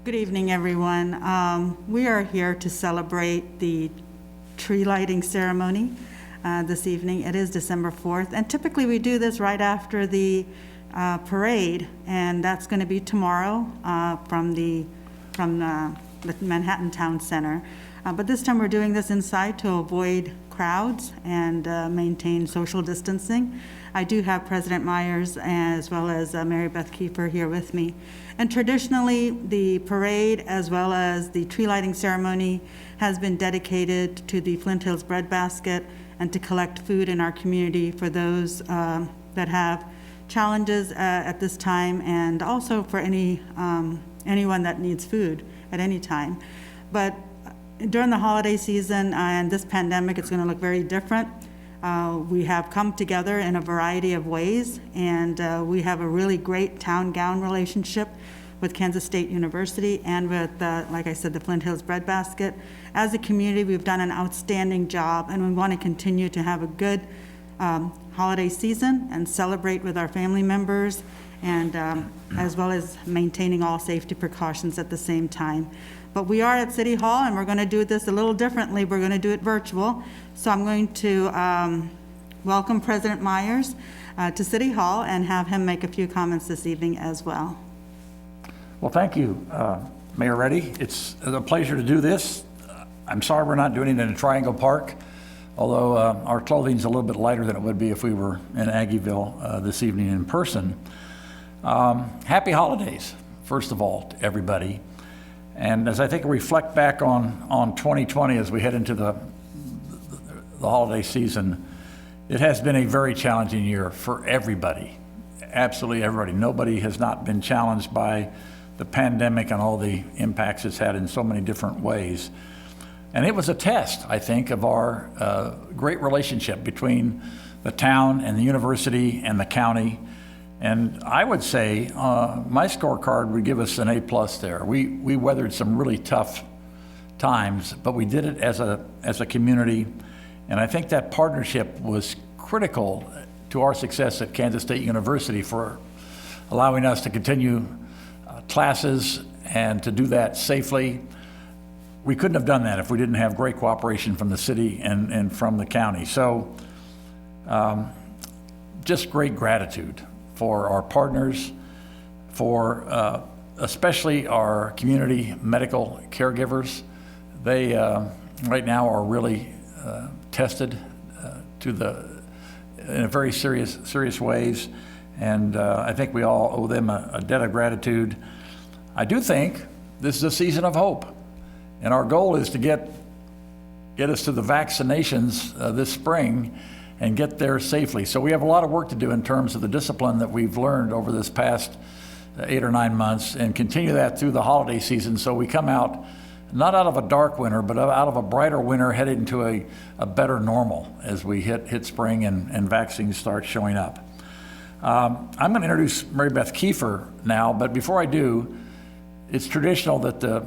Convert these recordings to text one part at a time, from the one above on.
Good evening, everyone. We are here to celebrate the tree lighting ceremony this evening. It is December 4th, and typically we do this right after the parade, and that's going to be tomorrow from the Manhattan Town Center. But this time we're doing this inside to avoid crowds and maintain social distancing. I do have President Myers as well as Mary Beth Keefer here with me. And traditionally, the parade as well as the tree lighting ceremony has been dedicated to the Flint Hills Bread Basket and to collect food in our community for those that have challenges at this time, and also for anyone that needs food at any time. But during the holiday season and this pandemic, it's going to look very different. We have come together in a variety of ways, and we have a really great town-gown relationship with Kansas State University and with, like I said, the Flint Hills Bread Basket. As a community, we've done an outstanding job, and we want to continue to have a good holiday season and celebrate with our family members, and as well as maintaining all safety precautions at the same time. But we are at City Hall, and we're going to do this a little differently. We're going to do it virtual. So I'm going to welcome President Myers to City Hall and have him make a few comments this evening as well. Well, thank you, Mayor Reddy. It's a pleasure to do this. I'm sorry we're not doing it in Triangle Park, although our clothing's a little bit lighter than it would be if we were in Aggieville this evening in person. Happy holidays, first of all, to everybody. And as I think we reflect back on 2020 as we head into the holiday season, it has been a very challenging year for everybody, absolutely everybody. Nobody has not been challenged by the pandemic and all the impacts it's had in so many different ways. And it was a test, I think, of our great relationship between the town and the university and the county. And I would say my scorecard would give us an A+ there. We weathered some really tough times, but we did it as a community. And I think that partnership was critical to our success at Kansas State University for allowing us to continue classes and to do that safely. We couldn't have done that if we didn't have great cooperation from the city and from the county. So just great gratitude for our partners, for especially our community medical caregivers. They right now are really tested in a very serious ways, and I think we all owe them a debt of gratitude. I do think this is a season of hope, and our goal is to get us to the vaccinations this spring and get there safely. So we have a lot of work to do in terms of the discipline that we've learned over this past 8 or 9 months, and continue that through the holiday season so we come out not out of a dark winter, but out of a brighter winter headed into a better normal as we hit spring and vaccines start showing up. I'm going to introduce Mary Beth Keefer now, but before I do, it's traditional that the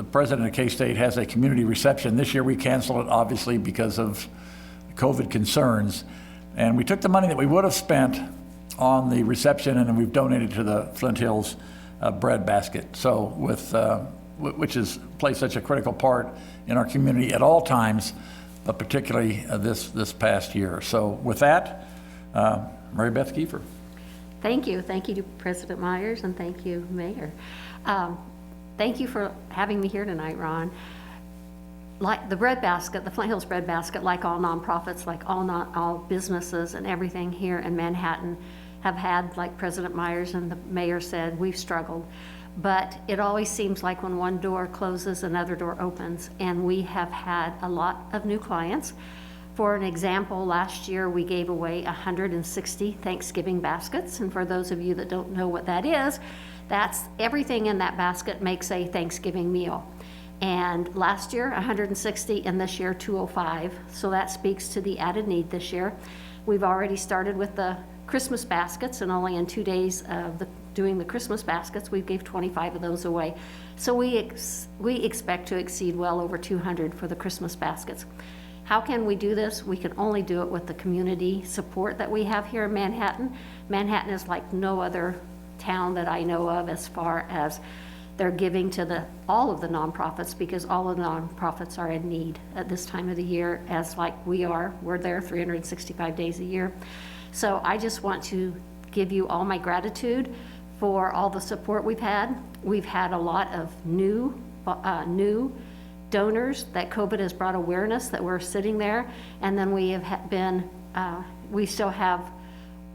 president of K-State has a community reception. This year we canceled it, obviously, because of COVID concerns, and we took the money that we would have spent on the reception and we've donated to the Flint Hills Bread Basket. So which has played such a critical part in our community at all times, but particularly this past year. So with that, Mary Beth Keefer. Thank you to President Myers, and thank you, Mayor. Thank you for having me here tonight, Ron. Like the bread basket, the Flint Hills Bread Basket, like all nonprofits, like all businesses and everything here in Manhattan have had, like President Myers and the mayor said, we've struggled. But it always seems like when one door closes, another door opens, and we have had a lot of new clients. For an example, last year we gave away 160 Thanksgiving baskets, and for those of you that don't know what that is, that's everything in that basket makes a Thanksgiving meal. And last year 160, and this year 205, so that speaks to the added need this year. We've already started with the Christmas baskets, and only in 2 days of doing the Christmas baskets, we gave 25 of those away. So we expect to exceed well over 200 for the Christmas baskets. How can we do this? We can only do it with the community support that we have here in Manhattan. Manhattan is like no other town that I know of as far as They're giving to all of the nonprofits, because all of the nonprofits are in need at this time of the year, as like we are. We're there 365 days a year. So I just want to give you all my gratitude for all the support we've had. We've had a lot of new donors that COVID has brought awareness that we're sitting there. And then we have been, we still have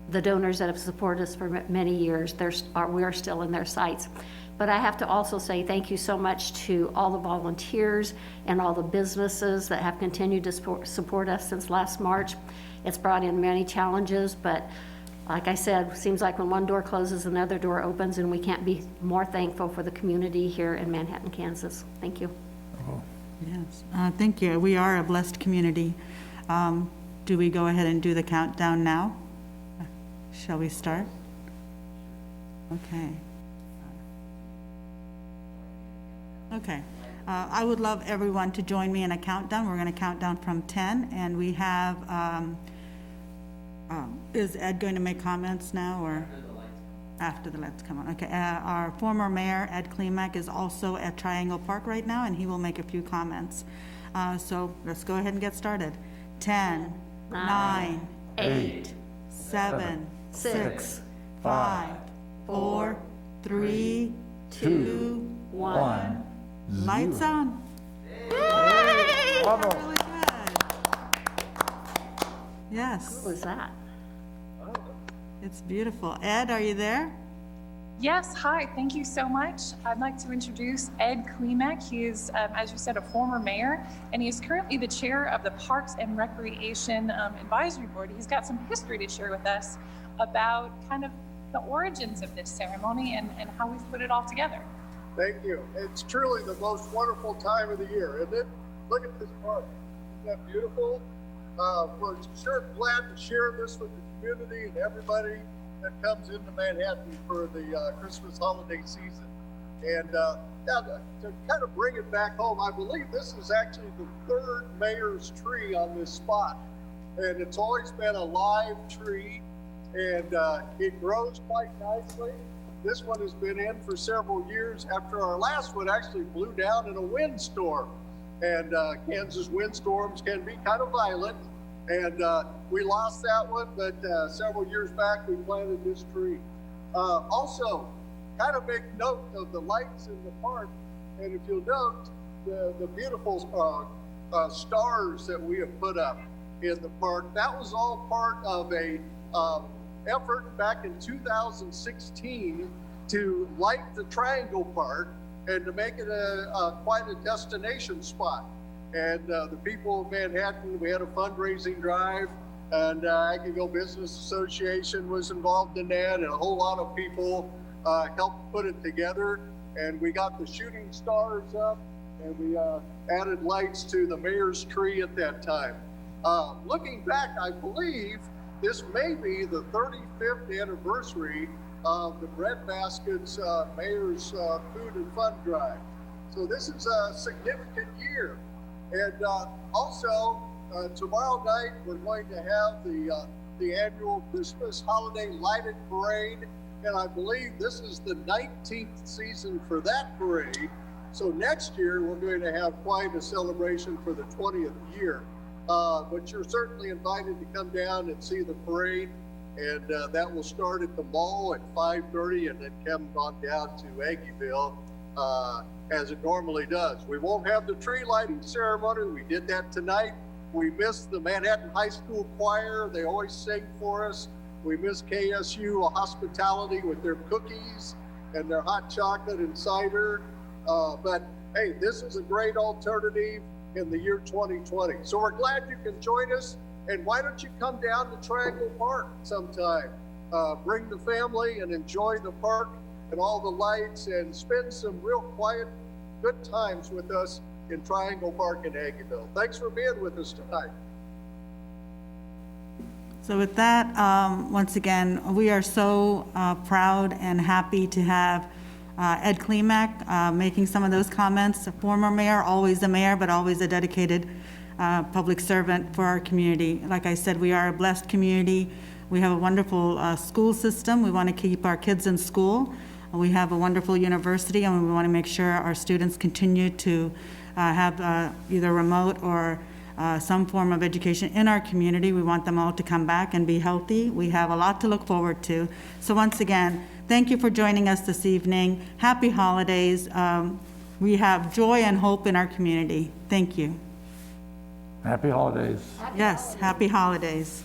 the donors that have supported us for many years. We are still in their sites. But I have to also say thank you so much to all the volunteers and all the businesses that have continued to support us since last March. It's brought in many challenges, but like I said, seems like when one door closes, another door opens, and we can't be more thankful for the community here in Manhattan, Kansas. Thank you. Yes, thank you. We are a blessed community. Do we go ahead and do the countdown now? Shall we start? Okay. Okay. I would love everyone to join me in a countdown. We're going to count down from 10, and we have, is Ed going to make comments now, or? After the lights come on. Okay. Our former mayor, Ed Klimek, is also at Triangle Park right now, and he will make a few comments. So let's go ahead and get started. 10, 9, 8, 7, 6, 5, 4, 3, 2, 1. Lights on. Bravo. Really good. Yes, What was that? it's beautiful. Ed, are you there? Yes, hi, thank you so much. I'd like to introduce Ed Klimek. He is, as you said, a former mayor, and he is currently the chair of the Parks and Recreation Advisory Board. He's got some history to share with us about kind of the origins of this ceremony and how we've put it all together. Thank you. It's truly the most wonderful time of the year, isn't it? Look at this park. Isn't that beautiful? We're sure glad to share this with the community and everybody that comes into Manhattan for the Christmas holiday season. And yeah, to kind of bring it back home, I believe this is actually the third mayor's tree on this spot. And it's always been a live tree, and it grows quite nicely. This one has been in for several years after our last one actually blew down in a windstorm. And Kansas windstorms can be kind of violent. And we lost that one, but several years back we planted this tree. Also, kind of make note of the lights in the park. And if you'll note, the beautiful stars that we have put up in the park, that was all part of a effort back in 2016 to light the Triangle Park and to make it quite a destination spot. And the people of Manhattan, we had a fundraising drive, and Aggieville Business Association was involved in that, and a whole lot of people helped put it together. And we got the shooting stars up, and we added lights to the mayor's tree at that time. Looking back, I believe this may be the 35th anniversary of the Breadbasket's Mayor's Food and Fun Drive. So this is a significant year. And also, tomorrow night, we're going to have the annual Christmas Holiday Lighted Parade. And I believe this is the 19th season for that parade. So next year, we're going to have quite a celebration for the 20th year. But you're certainly invited to come down and see the parade, and that will start at the mall at 5:30 and then come on down to Aggieville as it normally does. We won't have the tree lighting ceremony. We did that tonight. We missed the Manhattan High School Choir. They always sing for us. We miss KSU Hospitality with their cookies and their hot chocolate and cider. But hey, this is a great alternative in the year 2020. So we're glad you can join us. And why don't you come down to Triangle Park sometime? Bring the family and enjoy the park and all the lights and spend some real quiet, good times with us in Triangle Park in Aggieville. Thanks for being with us tonight. So with that, once again, we are so proud and happy to have Ed Klimek making some of those comments. A former mayor, always a mayor, but always a dedicated public servant for our community. Like I said, we are a blessed community. We have a wonderful school system. We want to keep our kids in school. We have a wonderful university, and we want to make sure our students continue to have either remote or some form of education in our community. We want them all to come back and be healthy. We have a lot to look forward to. So once again, thank you for joining us this evening. Happy holidays. We have joy and hope in our community. Thank you. Happy holidays. Yes, happy holidays.